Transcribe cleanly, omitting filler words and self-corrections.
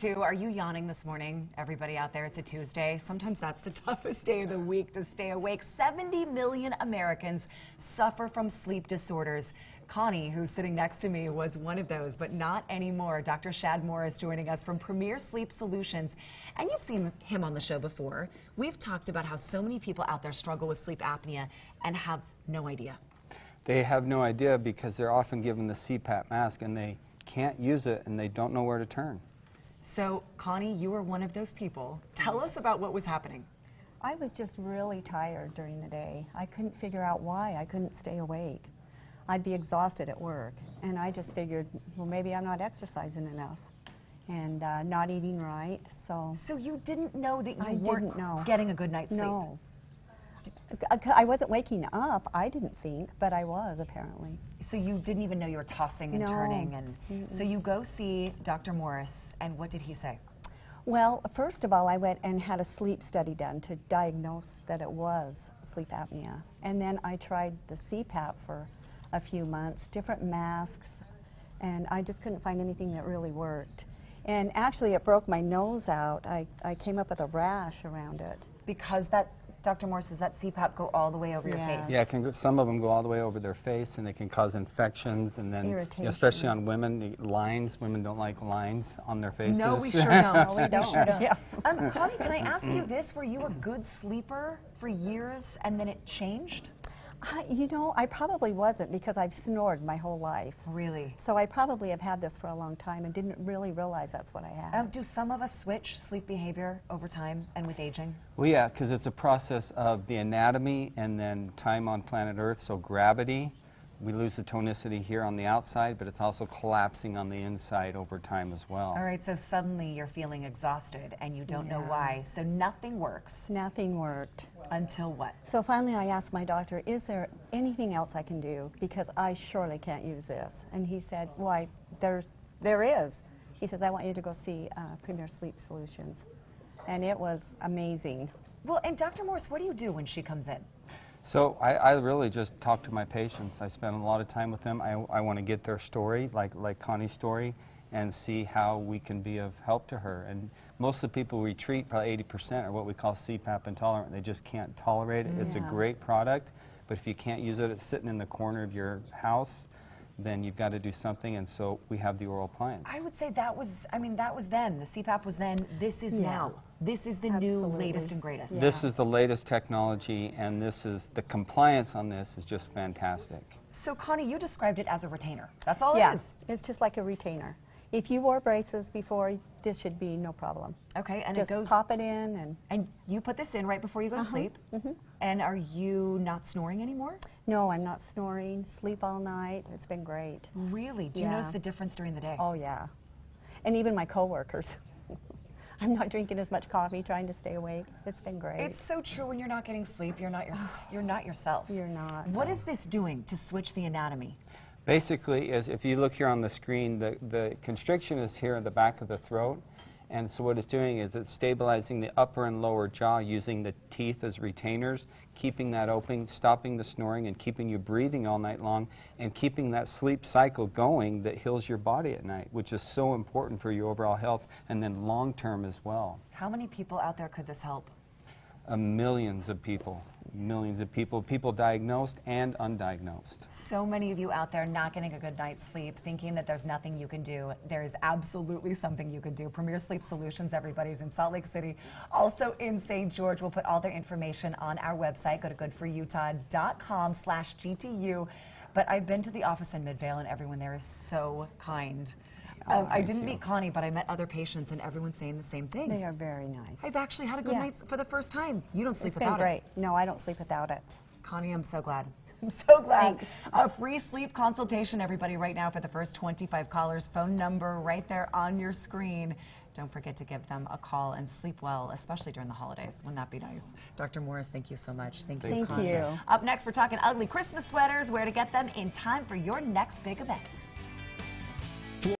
Are you yawning this morning? Everybody out there, it's a Tuesday. Sometimes that's the toughest day of the week to stay awake. 70 million Americans suffer from sleep disorders. Connie, who's sitting next to me, was one of those, but not anymore. Dr. Shad Morris joining us from Premier Sleep Solutions. And you've seen him on the show before. We've talked about how so many people out there struggle with sleep apnea and have no idea. They have no idea because they're often given the CPAP mask and they can't use it and they don't know where to turn. So, Connie, you were one of those people. Tell us about what was happening. I was just really tired during the day. I couldn't figure out why I couldn't stay awake. I'd be exhausted at work, and I just figured, well, maybe I'm not exercising enough and not eating right. So you didn't know that you weren't getting a good night's sleep? No. I wasn't waking up, I didn't think, but I was apparently. So you didn't even know you were tossing and turning, and so you go see Dr. Morris, and what did he say? Well, first of all, I went and had a sleep study done to diagnose that it was sleep apnea, and then I tried the CPAP for a few months, different masks, and I just couldn't find anything that really worked. And actually, it broke my nose out. I came up with a rash around it. Because that, Dr. Morris, does that CPAP go all the way over your face? Yeah, some of them go all the way over their face, and they can cause infections, and then, especially on women, lines. Women don't like lines on their faces. No, we sure don't. No, we don't. Yeah. Connie, can I ask you this? Were you a good sleeper for years, and then it changed? You know, I probably wasn't because I've snored my whole life. Really? So I probably have had this for a long time and didn't really realize that's what I had. Do some of us switch sleep behavior over time and with aging? Well, yeah, because it's a process of the anatomy and then time on planet Earth, so gravity. We lose the tonicity here on the outside, but it's also collapsing on the inside over time as well. All right, so suddenly you're feeling exhausted and you don't know why. So nothing works. Nothing worked. Until what? So finally I asked my doctor, is there anything else I can do? Because I surely can't use this. And he said, why, there is. He says, I want you to go see Premier Sleep Solutions. And it was amazing. Well, and Dr. Morris, what do you do when she comes in? So I really just talk to my patients. I spend a lot of time with them. I want to get their story, like Connie's story, and see how we can be of help to her. And most of the people we treat, probably 80%, are what we call CPAP intolerant. They just can't tolerate it. It's a great product, but if you can't use it, it's sitting in the corner of your house, then you've got to do something, and so we have the oral appliance. I would say that was, that was then. The CPAP was then. This is now. This is the new latest and greatest. Yeah. This is the latest technology, and this is, the compliance on this is just fantastic. So, Connie, you described it as a retainer. That's all it is. It's just like a retainer. If you wore braces before, this should be no problem. Okay, and just it goes... pop it in And you put this in right before you go to sleep? And are you not snoring anymore? No, I'm not snoring. Sleep all night. It's been great. Really? Do you notice the difference during the day? Oh, yeah. And even my coworkers. I'm not drinking as much coffee, trying to stay awake. It's been great. It's so true. When you're not getting sleep, you're not yourself. You're not. What is this doing to switch the anatomy? Basically, if you look here on the screen, the constriction is here in the back of the throat, and so what it's doing is it's stabilizing the upper and lower jaw using the teeth as retainers, keeping that open, stopping the snoring, and keeping you breathing all night long, and keeping that sleep cycle going that heals your body at night, which is so important for your overall health, and then long-term as well. How many people out there could this help? Millions of people, people diagnosed and undiagnosed. So many of you out there not getting a good night's sleep, thinking that there's nothing you can do. There is absolutely something you can do. Premier Sleep Solutions, everybody's in Salt Lake City, also in St. George. We'll put all their information on our website. Go to good4utah.com/GTU. But I've been to the office in Midvale, and everyone there is so kind. I didn't meet Connie, but I met other patients, and everyone's saying the same thing. They are very nice. I've actually had a good night for the first time. You don't sleep without it. It's been great. No, I don't sleep without it. Connie, I'm so glad. I'm so glad. A free sleep consultation, everybody, right now for the first 25 callers. Phone number right there on your screen. Don't forget to give them a call and sleep well, especially during the holidays. Wouldn't that be nice? Dr. Morris, thank you so much. Thank you, Connie. Thank you. Up next, we're talking ugly Christmas sweaters, where to get them in time for your next big event.